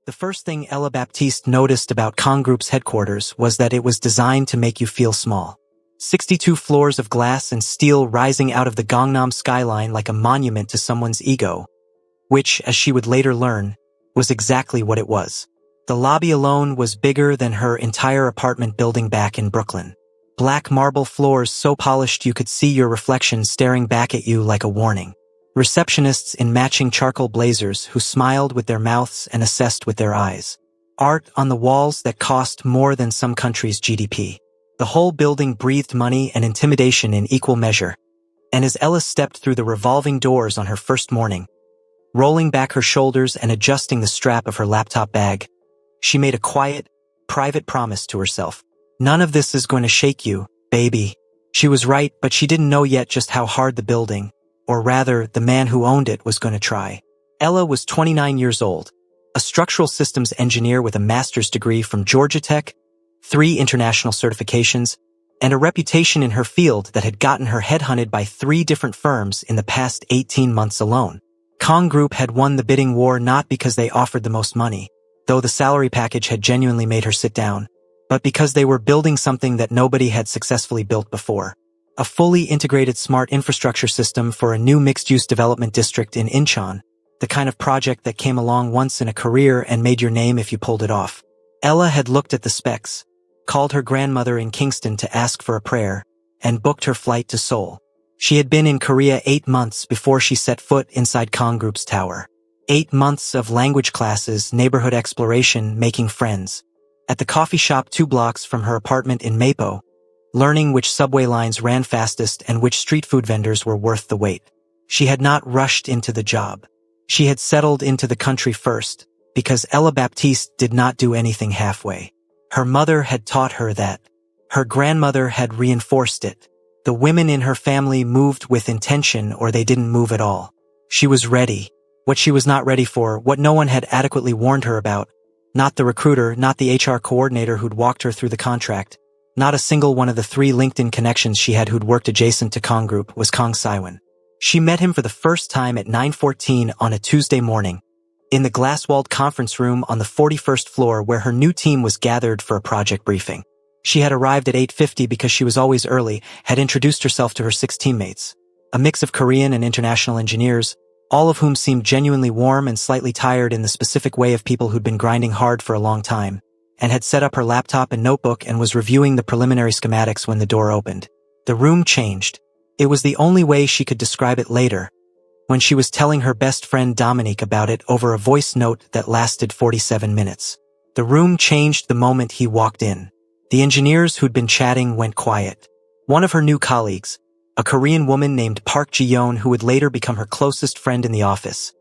The first thing Ella Baptiste noticed about Kong Group's headquarters was that it was designed to make you feel small. 62 floors of glass and steel rising out of the Gangnam skyline like a monument to someone's ego, which, as she would later learn, was exactly what it was. The lobby alone was bigger than her entire apartment building back in Brooklyn. Black marble floors so polished you could see your reflection staring back at you like a warning. Receptionists in matching charcoal blazers who smiled with their mouths and assessed with their eyes. Art on the walls that cost more than some countries' GDP. The whole building breathed money and intimidation in equal measure. And as Ella stepped through the revolving doors on her first morning, rolling back her shoulders and adjusting the strap of her laptop bag, she made a quiet, private promise to herself. None of this is going to shake you, baby. She was right, but she didn't know yet just how hard the building, or rather, the man who owned it, was going to try. Ella was 29 years old, a structural systems engineer with a master's degree from Georgia Tech, 3 international certifications, and a reputation in her field that had gotten her headhunted by 3 different firms in the past 18 months alone. Kong Group had won the bidding war not because they offered the most money, though the salary package had genuinely made her sit down, but because they were building something that nobody had successfully built before. A fully integrated smart infrastructure system for a new mixed-use development district in Incheon, the kind of project that came along once in a career and made your name if you pulled it off. Ella had looked at the specs, called her grandmother in Kingston to ask for a prayer, and booked her flight to Seoul. She had been in Korea 8 months before she set foot inside Kong Group's tower. 8 months of language classes, neighborhood exploration, making friends. At the coffee shop 2 blocks from her apartment in Mapo, learning which subway lines ran fastest and which street food vendors were worth the wait. She had not rushed into the job. She had settled into the country first, because Ella Baptiste did not do anything halfway. Her mother had taught her that. Her grandmother had reinforced it. The women in her family moved with intention or they didn't move at all. She was ready. What she was not ready for, what no one had adequately warned her about, not the recruiter, not the HR coordinator who'd walked her through the contract, not a single one of the 3 LinkedIn connections she had who'd worked adjacent to Kong Group, was Kong Saiwon. She met him for the first time at 9:14 on a Tuesday morning, in the glass-walled conference room on the 41st floor where her new team was gathered for a project briefing. She had arrived at 8:50 because she was always early, had introduced herself to her 6 teammates, a mix of Korean and international engineers, all of whom seemed genuinely warm and slightly tired in the specific way of people who'd been grinding hard for a long time, and had set up her laptop and notebook and was reviewing the preliminary schematics when the door opened. The room changed. It was the only way she could describe it later, when she was telling her best friend Dominique about it over a voice note that lasted 47 minutes. The room changed the moment he walked in. The engineers who'd been chatting went quiet. One of her new colleagues, a Korean woman named Park Ji-yeon who would later become her closest friend in the office,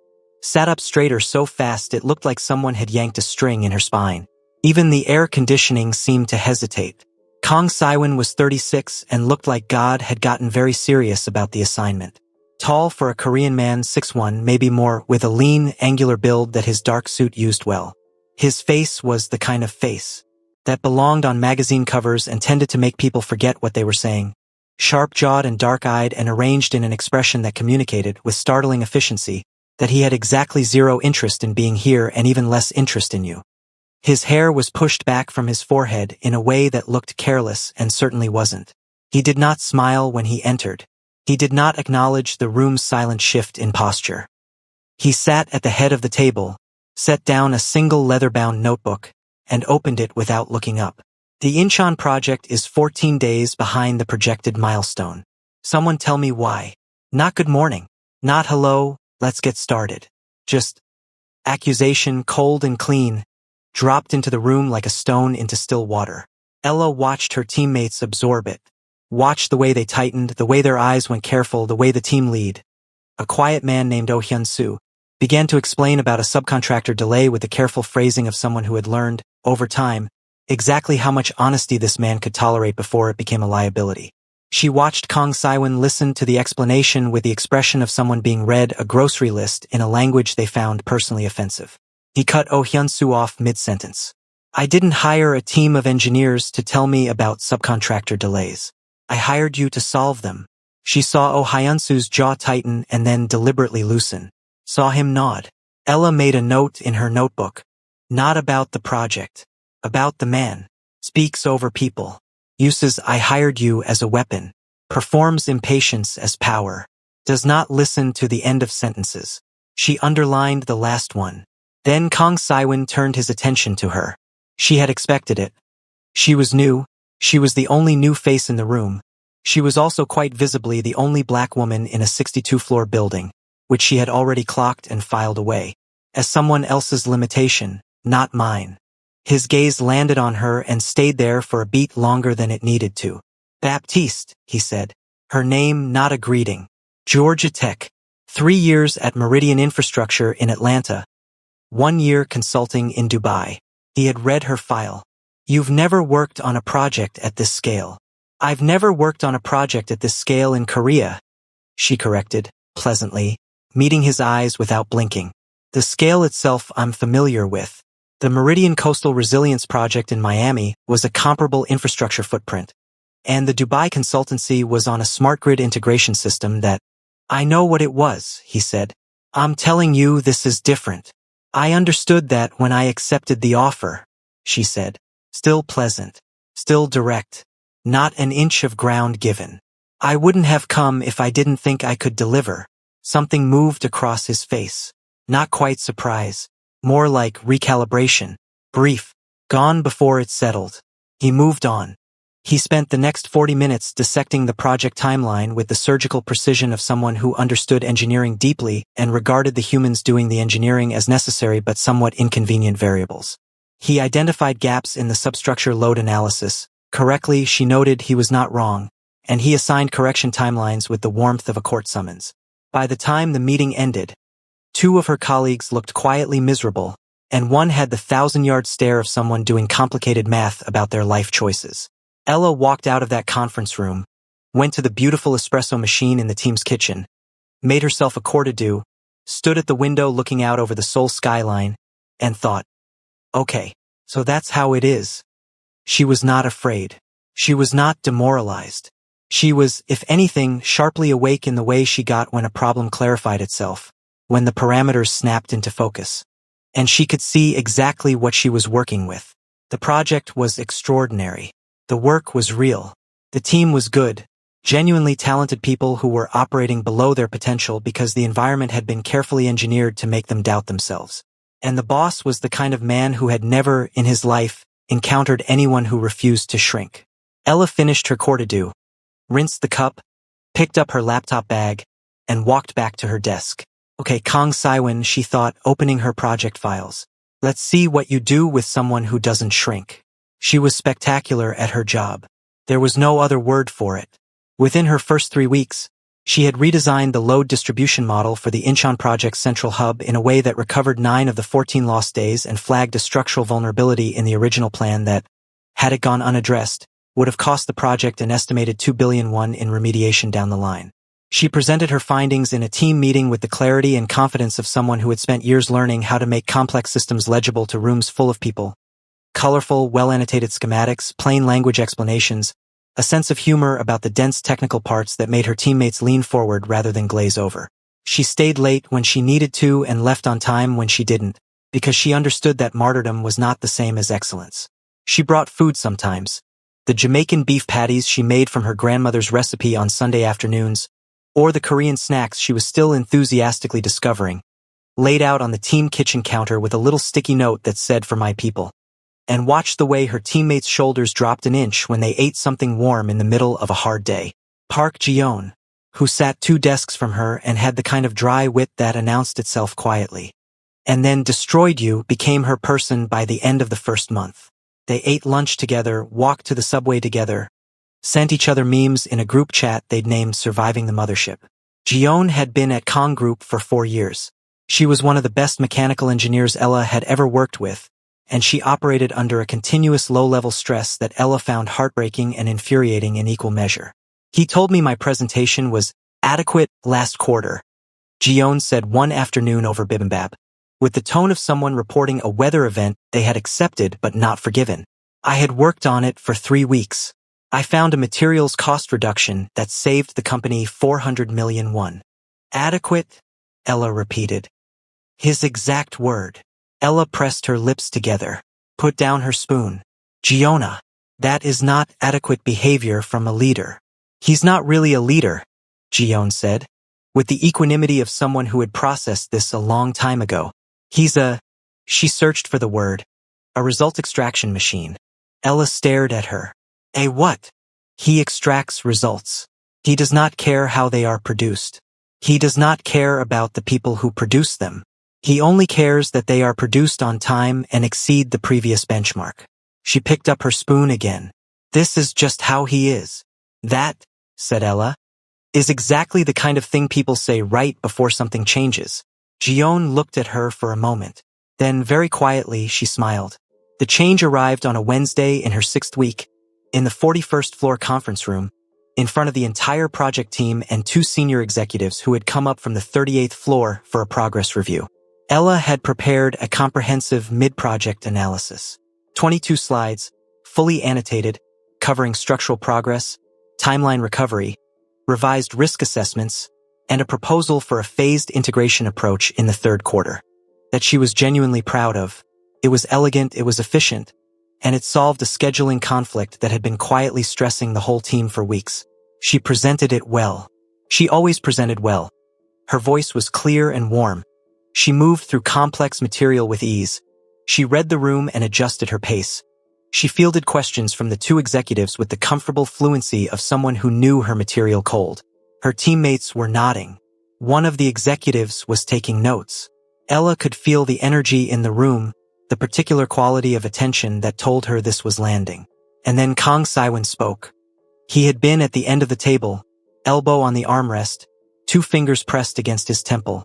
sat up straighter so fast it looked like someone had yanked a string in her spine. Even the air conditioning seemed to hesitate. Kong Saiwon was 36 and looked like God had gotten very serious about the assignment. Tall for a Korean man, 6'1", maybe more, with a lean, angular build that his dark suit used well. His face was the kind of face that belonged on magazine covers and tended to make people forget what they were saying. Sharp-jawed and dark-eyed and arranged in an expression that communicated, with startling efficiency, that he had exactly 0 interest in being here and even less interest in you. His hair was pushed back from his forehead in a way that looked careless and certainly wasn't. He did not smile when he entered. He did not acknowledge the room's silent shift in posture. He sat at the head of the table, set down a single leather-bound notebook, and opened it without looking up. The Incheon project is 14 days behind the projected milestone. Someone tell me why. Not good morning. Not hello, let's get started. Just accusation, cold and clean, dropped into the room like a stone into still water. Ella watched her teammates absorb it. Watched the way they tightened, the way their eyes went careful, the way the team lead. A quiet man named Oh Hyun-soo began to explain about a subcontractor delay with the careful phrasing of someone who had learned, over time, exactly how much honesty this man could tolerate before it became a liability. She watched Kong Saiwon listen to the explanation with the expression of someone being read a grocery list in a language they found personally offensive. He cut Oh Hyun-soo off mid-sentence. I didn't hire a team of engineers to tell me about subcontractor delays. I hired you to solve them. She saw Oh Hyun-soo's jaw tighten and then deliberately loosen. Saw him nod. Ella made a note in her notebook. Not about the project. About the man. Speaks over people. Uses "I hired you" as a weapon. Performs impatience as power. Does not listen to the end of sentences. She underlined the last one. Then Kang Saiwon turned his attention to her. She had expected it. She was new. She was the only new face in the room. She was also quite visibly the only black woman in a 62-floor building, which she had already clocked and filed away. As someone else's limitation, not mine. His gaze landed on her and stayed there for a beat longer than it needed to. Baptiste, he said. Her name, not a greeting. Georgia Tech. 3 years at Meridian Infrastructure in Atlanta. 1 year consulting in Dubai. He had read her file. You've never worked on a project at this scale. I've never worked on a project at this scale in Korea, she corrected, pleasantly, meeting his eyes without blinking. The scale itself I'm familiar with. The Meridian Coastal Resilience Project in Miami was a comparable infrastructure footprint. And the Dubai consultancy was on a smart grid integration system that, I know what it was, he said. I'm telling you this is different. I understood that when I accepted the offer, she said. Still pleasant. Still direct. Not an inch of ground given. I wouldn't have come if I didn't think I could deliver. Something moved across his face. Not quite surprise. More like recalibration. Brief. Gone before it settled. He moved on. He spent the next 40 minutes dissecting the project timeline with the surgical precision of someone who understood engineering deeply and regarded the humans doing the engineering as necessary but somewhat inconvenient variables. He identified gaps in the substructure load analysis. Correctly, she noted he was not wrong, and he assigned correction timelines with the warmth of a court summons. By the time the meeting ended, 2 of her colleagues looked quietly miserable, and one had the 1,000-yard stare of someone doing complicated math about their life choices. Ella walked out of that conference room, went to the beautiful espresso machine in the team's kitchen, made herself a courte-du, stood at the window looking out over the Seoul skyline, and thought, okay, so that's how it is. She was not afraid. She was not demoralized. She was, if anything, sharply awake in the way she got when a problem clarified itself, when the parameters snapped into focus. And she could see exactly what she was working with. The project was extraordinary. The work was real. The team was good, genuinely talented people who were operating below their potential because the environment had been carefully engineered to make them doubt themselves. And the boss was the kind of man who had never, in his life, encountered anyone who refused to shrink. Ella finished her courte-du, rinsed the cup, picked up her laptop bag, and walked back to her desk. Okay, Kang Saiwon, she thought, opening her project files. Let's see what you do with someone who doesn't shrink. She was spectacular at her job. There was no other word for it. Within her first 3 weeks, she had redesigned the load distribution model for the Incheon project's central hub in a way that recovered 9 of the 14 lost days and flagged a structural vulnerability in the original plan that, had it gone unaddressed, would have cost the project an estimated 2 billion won in remediation down the line. She presented her findings in a team meeting with the clarity and confidence of someone who had spent years learning how to make complex systems legible to rooms full of people. Colorful, well-annotated schematics, plain language explanations, a sense of humor about the dense technical parts that made her teammates lean forward rather than glaze over. She stayed late when she needed to and left on time when she didn't, because she understood that martyrdom was not the same as excellence. She brought food sometimes. The Jamaican beef patties she made from her grandmother's recipe on Sunday afternoons, or the Korean snacks she was still enthusiastically discovering, laid out on the team kitchen counter with a little sticky note that said, "For my people." And watched the way her teammates' shoulders dropped an inch when they ate something warm in the middle of a hard day. Park Ji-yeon, who sat 2 desks from her and had the kind of dry wit that announced itself quietly, and then destroyed you, became her person by the end of the first month. They ate lunch together, walked to the subway together, sent each other memes in a group chat they'd named Surviving the Mothership. Ji-yeon had been at Kong Group for 4 years. She was one of the best mechanical engineers Ella had ever worked with, and she operated under a continuous low-level stress that Ella found heartbreaking and infuriating in equal measure. He told me my presentation was adequate last quarter, Ji-yeon said one afternoon over bibimbap, with the tone of someone reporting a weather event they had accepted but not forgiven. I had worked on it for 3 weeks. I found a materials cost reduction that saved the company 400 million won. Adequate? Ella repeated. His exact word. Ella pressed her lips together. Put down her spoon. Giona. That is not adequate behavior from a leader. He's not really a leader, Gion said, with the equanimity of someone who had processed this a long time ago. He's a... She searched for the word. A result extraction machine. Ella stared at her. A what? He extracts results. He does not care how they are produced. He does not care about the people who produce them. He only cares that they are produced on time and exceed the previous benchmark. She picked up her spoon again. This is just how he is. That, said Ella, is exactly the kind of thing people say right before something changes. Gion looked at her for a moment. Then, very quietly, she smiled. The change arrived on a Wednesday in her 6th week, in the 41st floor conference room, in front of the entire project team and 2 senior executives who had come up from the 38th floor for a progress review. Ella had prepared a comprehensive mid-project analysis. 22 slides, fully annotated, covering structural progress, timeline recovery, revised risk assessments, and a proposal for a phased integration approach in the 3rd quarter. That she was genuinely proud of. It was elegant, it was efficient, and it solved a scheduling conflict that had been quietly stressing the whole team for weeks. She presented it well. She always presented well. Her voice was clear and warm. She moved through complex material with ease. She read the room and adjusted her pace. She fielded questions from the 2 executives with the comfortable fluency of someone who knew her material cold. Her teammates were nodding. One of the executives was taking notes. Ella could feel the energy in the room, the particular quality of attention that told her this was landing. And then Kang Saiwan spoke. He had been at the end of the table, elbow on the armrest, 2 fingers pressed against his temple,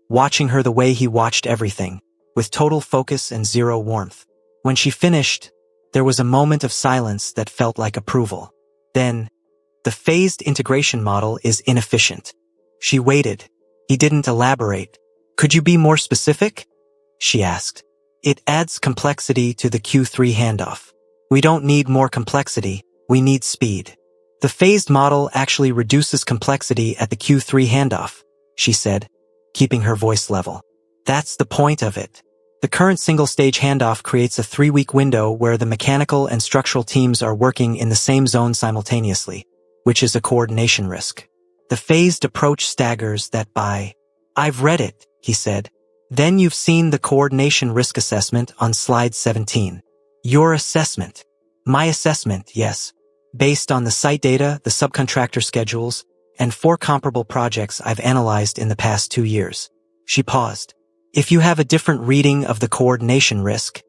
watching her the way he watched everything, with total focus and zero warmth. When she finished, there was a moment of silence that felt like approval. Then, the phased integration model is inefficient. She waited. He didn't elaborate. Could you be more specific? She asked. It adds complexity to the Q3 handoff. We don't need more complexity, we need speed. The phased model actually reduces complexity at the Q3 handoff, she said, keeping her voice level. That's the point of it. The current single-stage handoff creates a 3-week window where the mechanical and structural teams are working in the same zone simultaneously, which is a coordination risk. The phased approach staggers that by... I've read it, he said. Then you've seen the coordination risk assessment on slide 17. Your assessment. My assessment, yes. Based on the site data, the subcontractor schedules, and 4 comparable projects I've analyzed in the past 2 years. She paused. If you have a different reading of the coordination risk,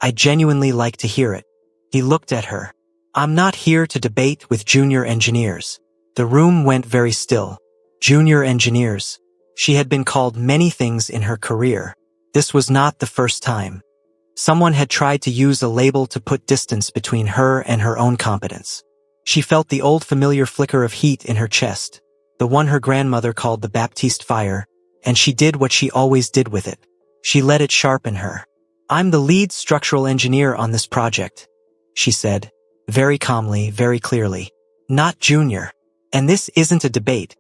I'd genuinely like to hear it. He looked at her. I'm not here to debate with junior engineers. The room went very still. Junior engineers. She had been called many things in her career. This was not the first time. Someone had tried to use a label to put distance between her and her own competence. She felt the old familiar flicker of heat in her chest, the one her grandmother called the Baptiste fire, and she did what she always did with it. She let it sharpen her. I'm the lead structural engineer on this project, she said, very calmly, very clearly. Not junior. And this isn't a debate.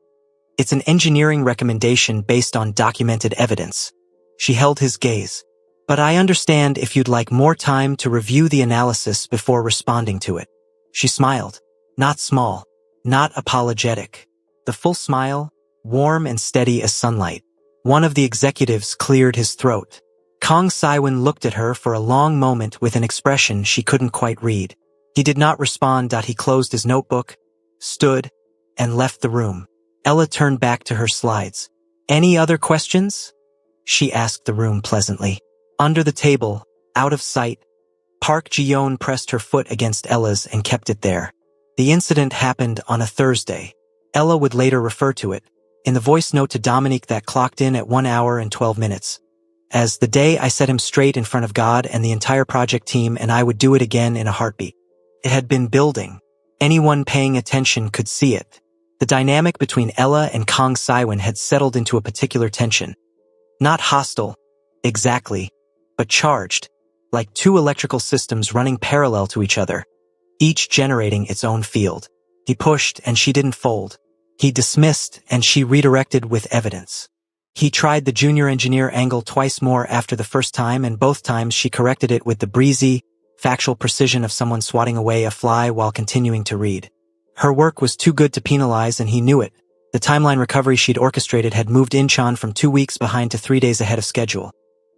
It's an engineering recommendation based on documented evidence. She held his gaze. But I understand if you'd like more time to review the analysis before responding to it. She smiled. Not small. Not apologetic. The full smile, warm and steady as sunlight. One of the executives cleared his throat. Kang Saiwan looked at her for a long moment with an expression she couldn't quite read. He did not respond. He closed his notebook, stood, and left the room. Ella turned back to her slides. Any other questions? She asked the room pleasantly. Under the table, out of sight, Park Ji-yeon pressed her foot against Ella's and kept it there. The incident happened on a Thursday. Ella would later refer to it, in the voice note to Dominique that clocked in at 1 hour and 12 minutes, as the day I set him straight in front of God and the entire project team, and I would do it again in a heartbeat. It had been building. Anyone paying attention could see it. The dynamic between Ella and Kang Saiwan had settled into a particular tension. Not hostile, exactly, but charged, like 2 electrical systems running parallel to each other, each generating its own field. He pushed and she didn't fold. He dismissed and she redirected with evidence. He tried the junior engineer angle twice more after the first time, and both times she corrected it with the breezy, factual precision of someone swatting away a fly while continuing to read. Her work was too good to penalize, and he knew it. The timeline recovery she'd orchestrated had moved Incheon from 2 weeks behind to 3 days ahead of schedule.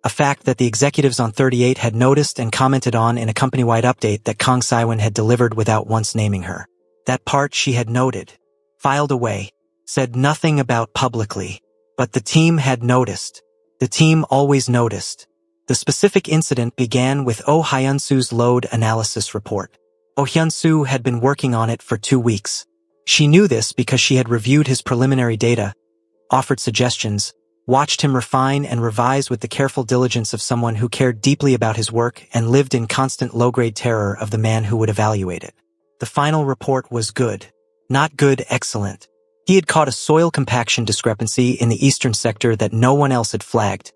A fact that the executives on 38 had noticed and commented on in a company-wide update that Kang Saiwon had delivered without once naming her. That part she had noted, filed away, said nothing about publicly. But the team had noticed. The team always noticed. The specific incident began with Oh Hyun-soo's load analysis report. Oh Hyun-soo had been working on it for 2 weeks. She knew this because she had reviewed his preliminary data, offered suggestions, watched him refine and revise with the careful diligence of someone who cared deeply about his work and lived in constant low-grade terror of the man who would evaluate it. The final report was good. Not good, excellent. He had caught a soil compaction discrepancy in the eastern sector that no one else had flagged,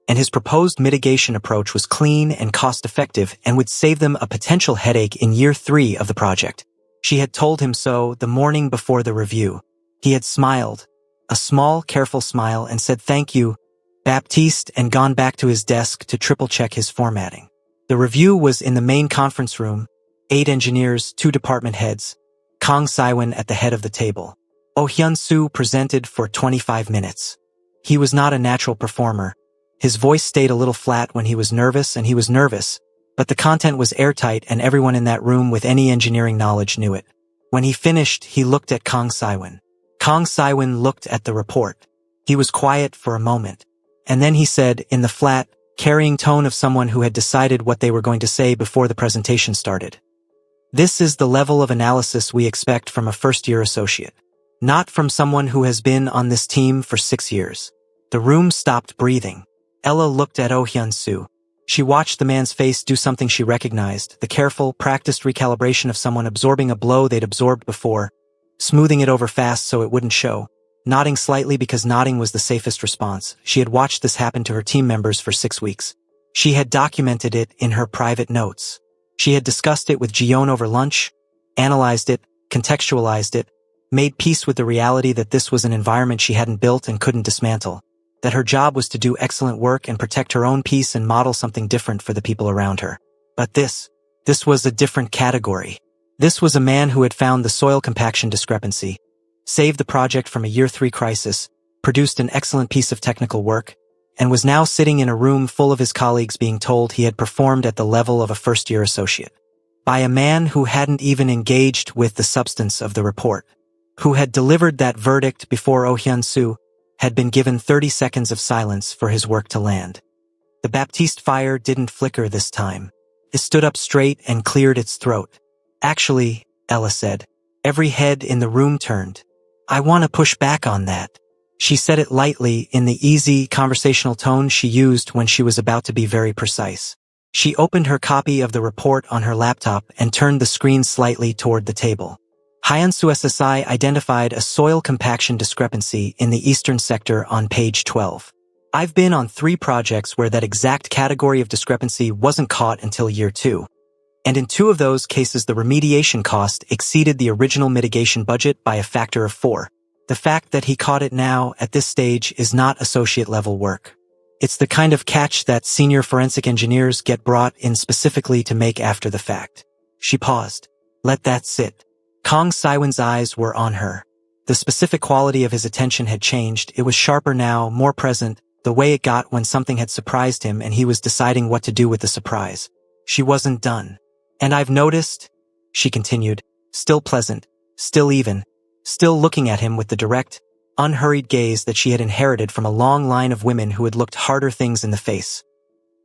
and his proposed mitigation approach was clean and cost-effective and would save them a potential headache in year 3 of the project. She had told him so the morning before the review. He had smiled, a small, careful smile, and said thank you, Baptiste, and gone back to his desk to triple-check his formatting. The review was in the main conference room, 8 engineers, 2 department heads, Kang Saiwon at the head of the table. Oh Hyun-soo presented for 25 minutes. He was not a natural performer. His voice stayed a little flat when he was nervous, and he was nervous, but the content was airtight and everyone in that room with any engineering knowledge knew it. When he finished, he looked at Kang Saiwon. Kang Saiwon looked at the report. He was quiet for a moment, and then he said, in the flat, carrying tone of someone who had decided what they were going to say before the presentation started. This is the level of analysis we expect from a first-year associate. Not from someone who has been on this team for 6 years. The room stopped breathing. Ella looked at Oh Hyun-soo. She watched the man's face do something she recognized, the careful, practiced recalibration of someone absorbing a blow they'd absorbed before, smoothing it over fast so it wouldn't show, nodding slightly because nodding was the safest response. She had watched this happen to her team members for 6 weeks. She had documented it in her private notes. She had discussed it with Jiyeon over lunch, analyzed it, contextualized it, made peace with the reality that this was an environment she hadn't built and couldn't dismantle, that her job was to do excellent work and protect her own peace and model something different for the people around her. But this was a different category. This was a man who had found the soil compaction discrepancy, saved the project from a year 3 crisis, produced an excellent piece of technical work, and was now sitting in a room full of his colleagues being told he had performed at the level of a first-year associate. By a man who hadn't even engaged with the substance of the report, who had delivered that verdict before Oh Hyun-soo had been given 30 seconds of silence for his work to land. The Baptiste fire didn't flicker this time. It stood up straight and cleared its throat. Actually, Ella said. Every head in the room turned. I want to push back on that. She said it lightly in the easy, conversational tone she used when she was about to be very precise. She opened her copy of the report on her laptop and turned the screen slightly toward the table. Hyun-soo SSI identified a soil compaction discrepancy in the eastern sector on page 12. I've been on 3 projects where that exact category of discrepancy wasn't caught until year 2. And in 2 of those cases the remediation cost exceeded the original mitigation budget by a factor of 4. The fact that he caught it now, at this stage, is not associate-level work. It's the kind of catch that senior forensic engineers get brought in specifically to make after the fact. She paused. Let that sit. Kang Saiwon's eyes were on her. The specific quality of his attention had changed. It was sharper now, more present, the way it got when something had surprised him and he was deciding what to do with the surprise. She wasn't done. And I've noticed, she continued, still pleasant, still even, still looking at him with the direct, unhurried gaze that she had inherited from a long line of women who had looked harder things in the face,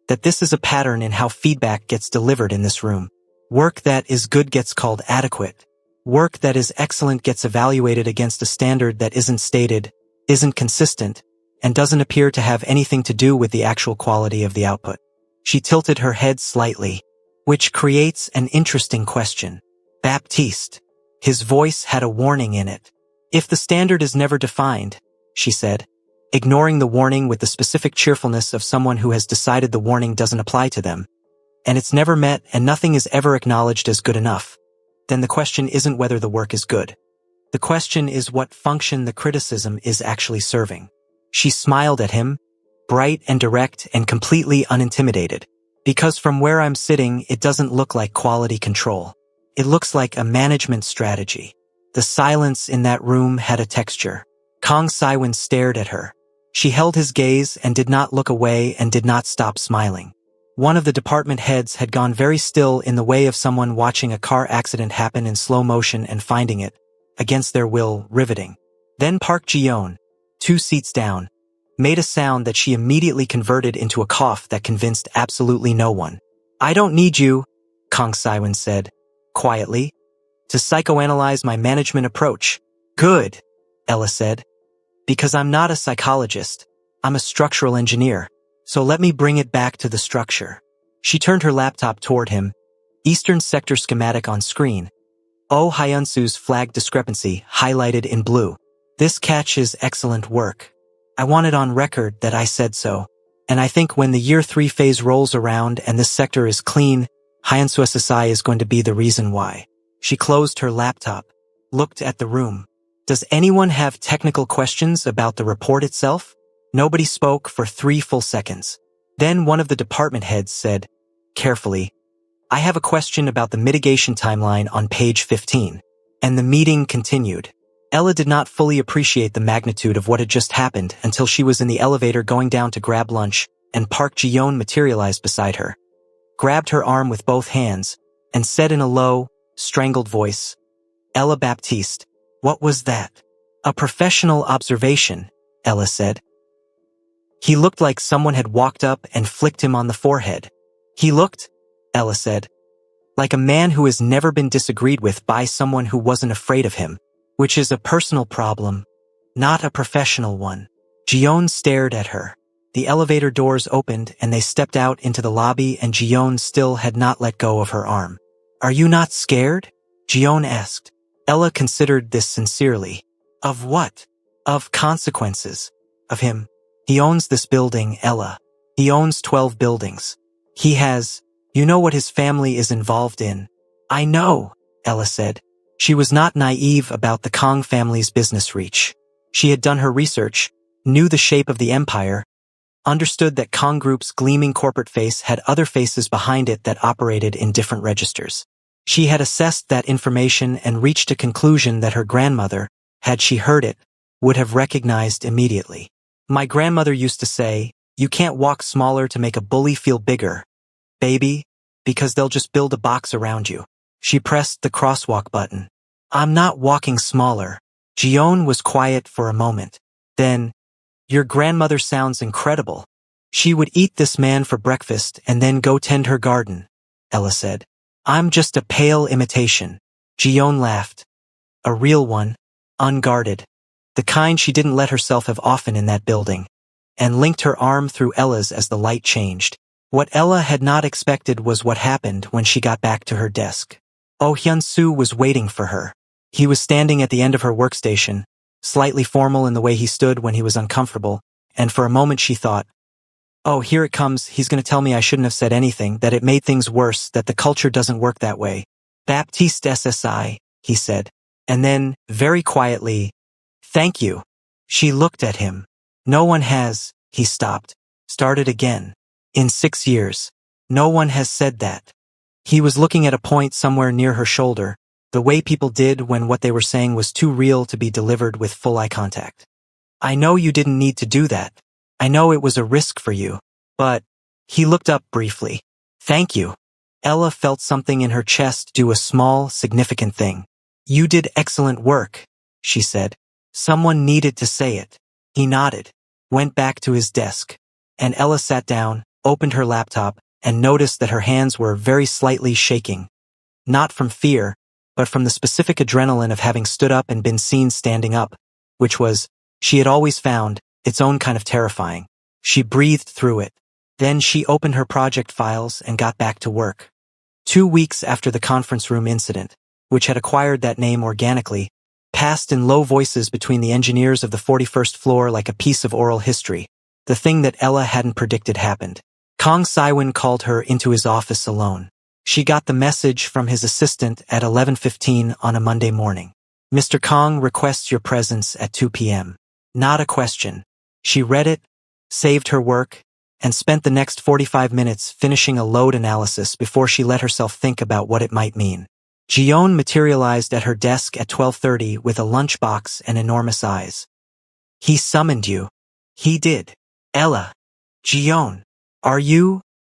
that this is a pattern in how feedback gets delivered in this room. Work that is good gets called adequate. Work that is excellent gets evaluated against a standard that isn't stated, isn't consistent, and doesn't appear to have anything to do with the actual quality of the output. She tilted her head slightly, which creates an interesting question. Baptiste. His voice had a warning in it. If the standard is never defined, she said, ignoring the warning with the specific cheerfulness of someone who has decided the warning doesn't apply to them, and it's never met and nothing is ever acknowledged as good enough, then the question isn't whether the work is good. The question is what function the criticism is actually serving. She smiled at him, bright and direct and completely unintimidated. Because from where I'm sitting, it doesn't look like quality control. It looks like a management strategy. The silence in that room had a texture. Kang Saiwon stared at her. She held his gaze and did not look away and did not stop smiling. One of the department heads had gone very still in the way of someone watching a car accident happen in slow motion and finding it, against their will, riveting. Then Park Ji-yeon, 2 seats down, made a sound that she immediately converted into a cough that convinced absolutely no one. I don't need you, Kang Saiwon said, quietly, to psychoanalyze my management approach. Good, Ella said. Because I'm not a psychologist, I'm a structural engineer. So let me bring it back to the structure. She turned her laptop toward him, Eastern Sector schematic on screen. Oh Hyunsu's flag discrepancy highlighted in blue. This catches excellent work. I want it on record that I said so. And I think when the year 3 phase rolls around and this sector is clean, Hyunsu SSI is going to be the reason why. She closed her laptop, looked at the room. Does anyone have technical questions about the report itself? Nobody spoke for 3 full seconds. Then one of the department heads said, carefully, I have a question about the mitigation timeline on page 15. And the meeting continued. Ella did not fully appreciate the magnitude of what had just happened until she was in the elevator going down to grab lunch, and Park Ji-yeon materialized beside her, grabbed her arm with both hands, and said in a low, strangled voice, Ella Baptiste, what was that? A professional observation, Ella said. He looked like someone had walked up and flicked him on the forehead. He looked, Ella said, like a man who has never been disagreed with by someone who wasn't afraid of him, which is a personal problem, not a professional one. Ji-yeon stared at her. The elevator doors opened and they stepped out into the lobby and Ji-yeon still had not let go of her arm. Are you not scared? Ji-yeon asked. Ella considered this sincerely. Of what? Of consequences. Of him. He owns this building, Ella. He owns 12 buildings. He has, you know what his family is involved in. I know, Ella said. She was not naive about the Kang family's business reach. She had done her research, knew the shape of the empire, understood that Kang Group's gleaming corporate face had other faces behind it that operated in different registers. She had assessed that information and reached a conclusion that her grandmother, had she heard it, would have recognized immediately. My grandmother used to say, you can't walk smaller to make a bully feel bigger, baby, because they'll just build a box around you. She pressed the crosswalk button. I'm not walking smaller. Ji-yeon was quiet for a moment. Then, your grandmother sounds incredible. She would eat this man for breakfast and then go tend her garden, Ella said. I'm just a pale imitation. Ji-yeon laughed. A real one, unguarded. The kind she didn't let herself have often in that building, and linked her arm through Ella's as the light changed. What Ella had not expected was what happened when she got back to her desk. Oh Hyun-soo was waiting for her. He was standing at the end of her workstation, slightly formal in the way he stood when he was uncomfortable, and for a moment she thought, oh, here it comes, he's going to tell me I shouldn't have said anything, that it made things worse, that the culture doesn't work that way. Baptiste SSI, he said. And then, very quietly, thank you. She looked at him. No one has, he stopped, started again. In 6 years. No one has said that. He was looking at a point somewhere near her shoulder, the way people did when what they were saying was too real to be delivered with full eye contact. I know you didn't need to do that. I know it was a risk for you. But, he looked up briefly. Thank you. Ella felt something in her chest do a small, significant thing. You did excellent work, she said. Someone needed to say it. He nodded, went back to his desk, and Ella sat down, opened her laptop, and noticed that her hands were very slightly shaking. Not from fear, but from the specific adrenaline of having stood up and been seen standing up, which was, she had always found, its own kind of terrifying. She breathed through it. Then she opened her project files and got back to work. 2 weeks after the conference room incident, which had acquired that name organically, passed in low voices between the engineers of the 41st floor like a piece of oral history, the thing that Ella hadn't predicted happened. Kang Saiwon called her into his office alone. She got the message from his assistant at 11:15 on a Monday morning. Mr. Kang requests your presence at 2 p.m. Not a question. She read it, saved her work, and spent the next 45 minutes finishing a load analysis before she let herself think about what it might mean. Gion materialized at her desk at 12:30 with a lunchbox and enormous eyes. He summoned you. He did. Ella. Gion.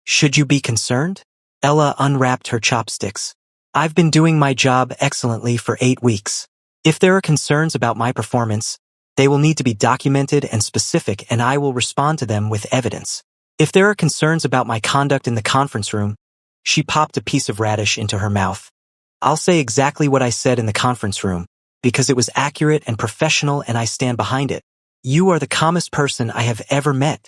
Should you be concerned? Ella unwrapped her chopsticks. I've been doing my job excellently for 8 weeks. If there are concerns about my performance, they will need to be documented and specific, and I will respond to them with evidence. If there are concerns about my conduct in the conference room, she popped a piece of radish into her mouth. I'll say exactly what I said in the conference room, because it was accurate and professional and I stand behind it. You are the calmest person I have ever met,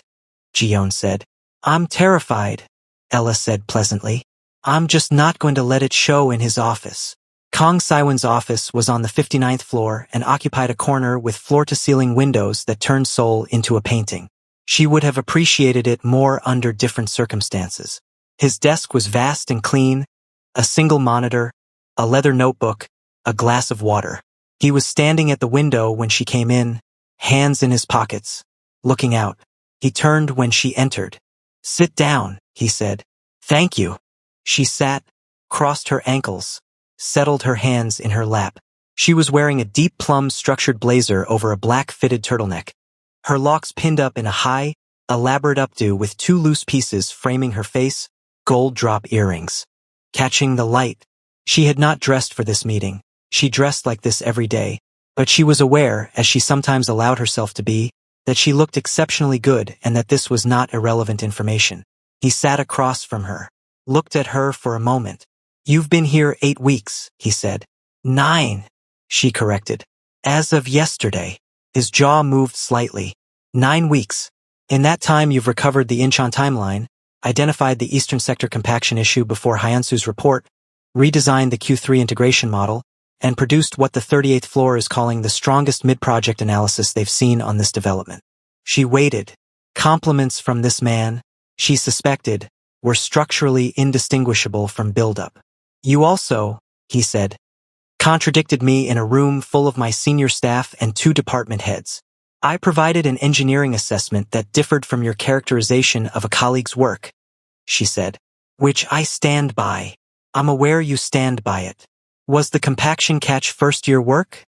Gion said. I'm terrified, Ella said pleasantly. I'm just not going to let it show in his office. Kong Saiwan's office was on the 59th floor and occupied a corner with floor-to-ceiling windows that turned Seoul into a painting. She would have appreciated it more under different circumstances. His desk was vast and clean, a single monitor, a leather notebook, a glass of water. He was standing at the window when she came in, hands in his pockets, looking out. He turned when she entered. Sit down, he said. Thank you. She sat, crossed her ankles, settled her hands in her lap. She was wearing a deep plum-structured blazer over a black fitted turtleneck. Her locks pinned up in a high, elaborate updo with 2 loose pieces framing her face, gold drop earrings. Catching the light. She had not dressed for this meeting. She dressed like this every day, but she was aware, as she sometimes allowed herself to be, that she looked exceptionally good and that this was not irrelevant information. He sat across from her, looked at her for a moment. You've been here 8 weeks, he said. 9, she corrected. As of yesterday. His jaw moved slightly. 9 weeks. In that time you've recovered the Incheon timeline, identified the Eastern Sector compaction issue before Hyansu's report, redesigned the Q3 integration model, and produced what the 38th floor is calling the strongest mid-project analysis they've seen on this development. She waited. Compliments from this man, she suspected, were structurally indistinguishable from build-up. You also, he said, contradicted me in a room full of my senior staff and 2 department heads. I provided an engineering assessment that differed from your characterization of a colleague's work, she said, which I stand by. I'm aware you stand by it. Was the compaction catch first-year work?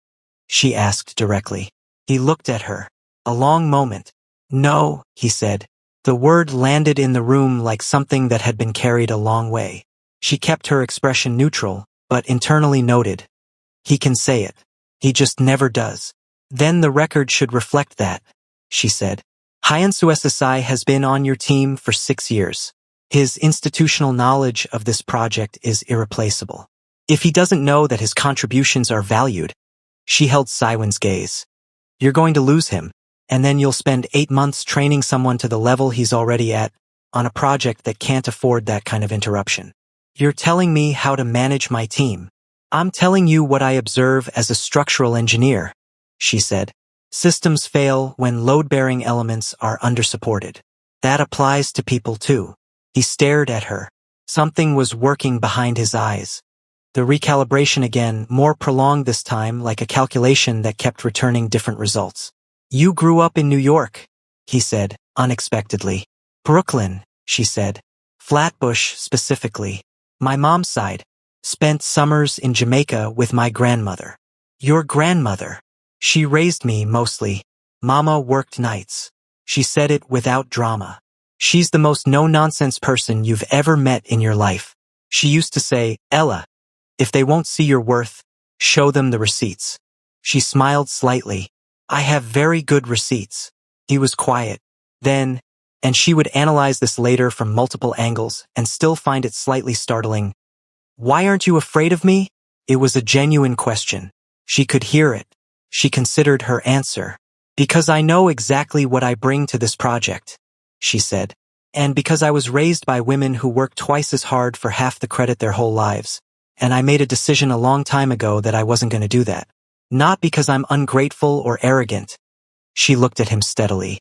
She asked directly. He looked at her. A long moment. No, he said. The word landed in the room like something that had been carried a long way. She kept her expression neutral, but internally noted. He can say it. He just never does. Then the record should reflect that, she said. Hyansu SSI has been on your team for 6 years. His institutional knowledge of this project is irreplaceable. If he doesn't know that his contributions are valued, she held Saiwan's gaze. You're going to lose him, and then you'll spend 8 months training someone to the level he's already at on a project that can't afford that kind of interruption. You're telling me how to manage my team. I'm telling you what I observe as a structural engineer, she said. Systems fail when load-bearing elements are undersupported. That applies to people too. He stared at her. Something was working behind his eyes. The recalibration again, more prolonged this time, like a calculation that kept returning different results. You grew up in New York, he said, unexpectedly. Brooklyn, she said. Flatbush, specifically. My mom's side. Spent summers in Jamaica with my grandmother. Your grandmother. She raised me, mostly. Mama worked nights. She said it without drama. She's the most no-nonsense person you've ever met in your life. She used to say, Ella, if they won't see your worth, show them the receipts. She smiled slightly. I have very good receipts. He was quiet. Then, and she would analyze this later from multiple angles and still find it slightly startling. Why aren't you afraid of me? It was a genuine question. She could hear it. She considered her answer. Because I know exactly what I bring to this project, she said. And because I was raised by women who work twice as hard for half the credit their whole lives. And I made a decision a long time ago that I wasn't going to do that. Not because I'm ungrateful or arrogant. She looked at him steadily.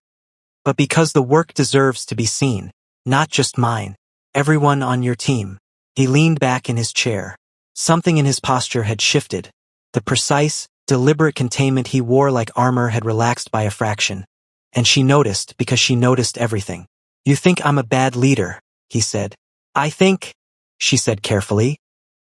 But because the work deserves to be seen. Not just mine. Everyone on your team. He leaned back in his chair. Something in his posture had shifted. The precise, deliberate containment he wore like armor had relaxed by a fraction. and she noticed because she noticed everything. You think I'm a bad leader, he said. I think, she said carefully,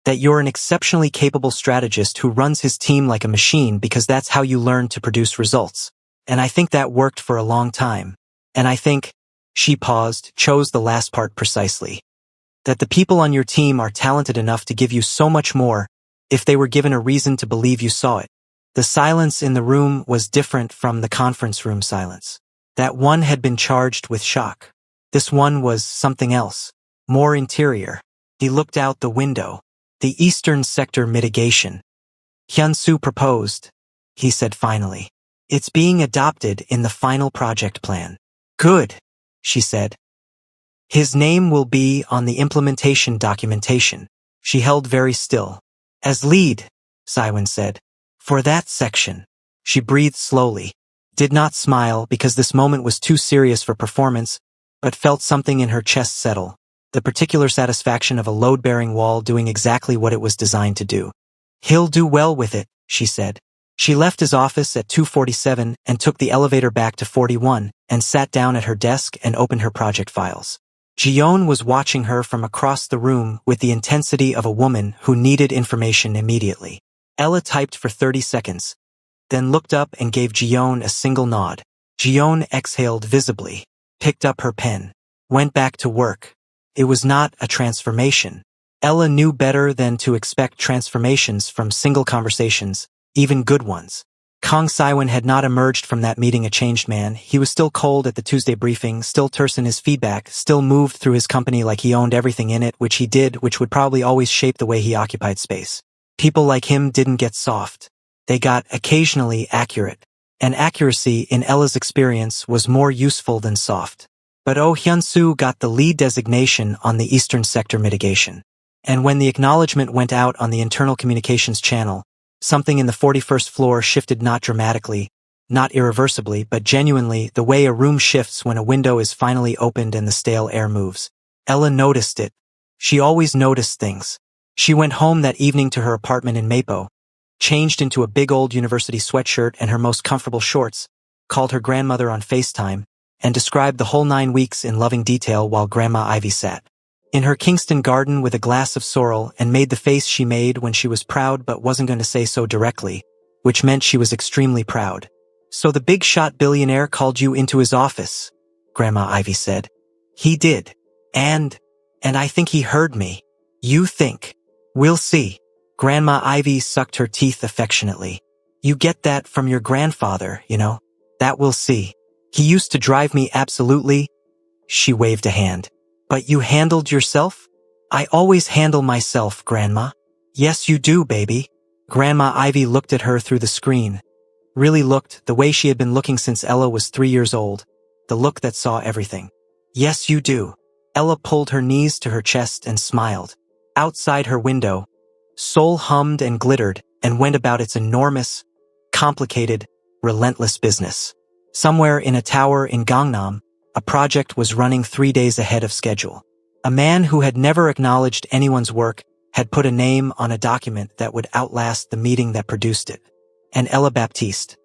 that you're an exceptionally capable strategist who runs his team like a machine because that's how you learn to produce results. And I think that worked for a long time. And I think, she paused, chose the last part precisely, that the people on your team are talented enough to give you so much more if they were given a reason to believe you saw it. The silence in the room was different from the conference room silence. That one had been charged with shock. This one was something else, more interior. He looked out the window. The Eastern Sector mitigation. Hyun-soo proposed, he said finally. It's being adopted in the final project plan. Good, she said. His name will be on the implementation documentation. She held very still. As lead, Siwon said. For that section. She breathed slowly. Did not smile because this moment was too serious for performance, but felt something in her chest settle. The particular satisfaction of a load-bearing wall doing exactly what it was designed to do. He'll do well with it, she said. She left his office at 2:47 and took the elevator back to 41 and sat down at her desk and opened her project files. Ji-yeon was watching her from across the room with the intensity of a woman who needed information immediately. Ella typed for 30 seconds, then looked up and gave Ji-yeon a single nod. Ji-yeon exhaled visibly, picked up her pen, went back to work. It was not a transformation. Ella knew better than to expect transformations from single conversations, even good ones. Kang Siwon had not emerged from that meeting a changed man. He was still cold at the Tuesday briefing, still terse in his feedback, still moved through his company like he owned everything in it, which he did, which would probably always shape the way he occupied space. People like him didn't get soft. They got occasionally accurate. And accuracy, in Ella's experience, was more useful than soft. But Oh Hyun-soo got the lead designation on the Eastern Sector mitigation. And when the acknowledgement went out on the internal communications channel, something in the 41st floor shifted not dramatically, not irreversibly, but genuinely the way a room shifts when a window is finally opened and the stale air moves. Ella noticed it. She always noticed things. She went home that evening to her apartment in Mapo, changed into a big old university sweatshirt and her most comfortable shorts, called her grandmother on FaceTime, and described the whole 9 weeks in loving detail while Grandma Ivy sat in her Kingston garden with a glass of sorrel and made the face she made when she was proud but wasn't going to say so directly, which meant she was extremely proud. So the big-shot billionaire called you into his office, Grandma Ivy said. He did. And I think he heard me. You think. We'll see. Grandma Ivy sucked her teeth affectionately. You get that from your grandfather, you know. That we'll see. He used to drive me absolutely. She waved a hand. But you handled yourself? I always handle myself, Grandma. Yes, you do, baby. Grandma Ivy looked at her through the screen. Really looked the way she had been looking since Ella was 3 years old. The look that saw everything. Yes, you do. Ella pulled her knees to her chest and smiled. Outside her window, Seoul hummed and glittered and went about its enormous, complicated, relentless business. Somewhere in a tower in Gangnam, a project was running 3 days ahead of schedule. A man who had never acknowledged anyone's work had put a name on a document that would outlast the meeting that produced it. And Ella Baptiste,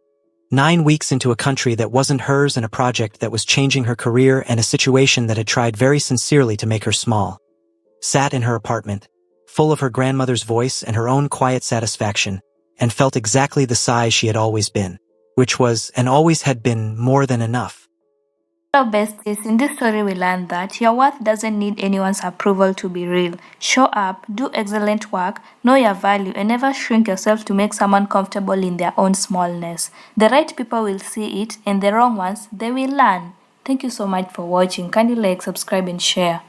9 weeks into a country that wasn't hers and a project that was changing her career and a situation that had tried very sincerely to make her small, sat in her apartment, full of her grandmother's voice and her own quiet satisfaction, and felt exactly the size she had always been, which was and always had been more than enough. So besties, in this story we learned that your worth doesn't need anyone's approval to be real. Show up, do excellent work, know your value, and never shrink yourself to make someone comfortable in their own smallness. The right people will see it, and the wrong ones, they will learn. Thank you so much for watching. Kindly like, subscribe, and share.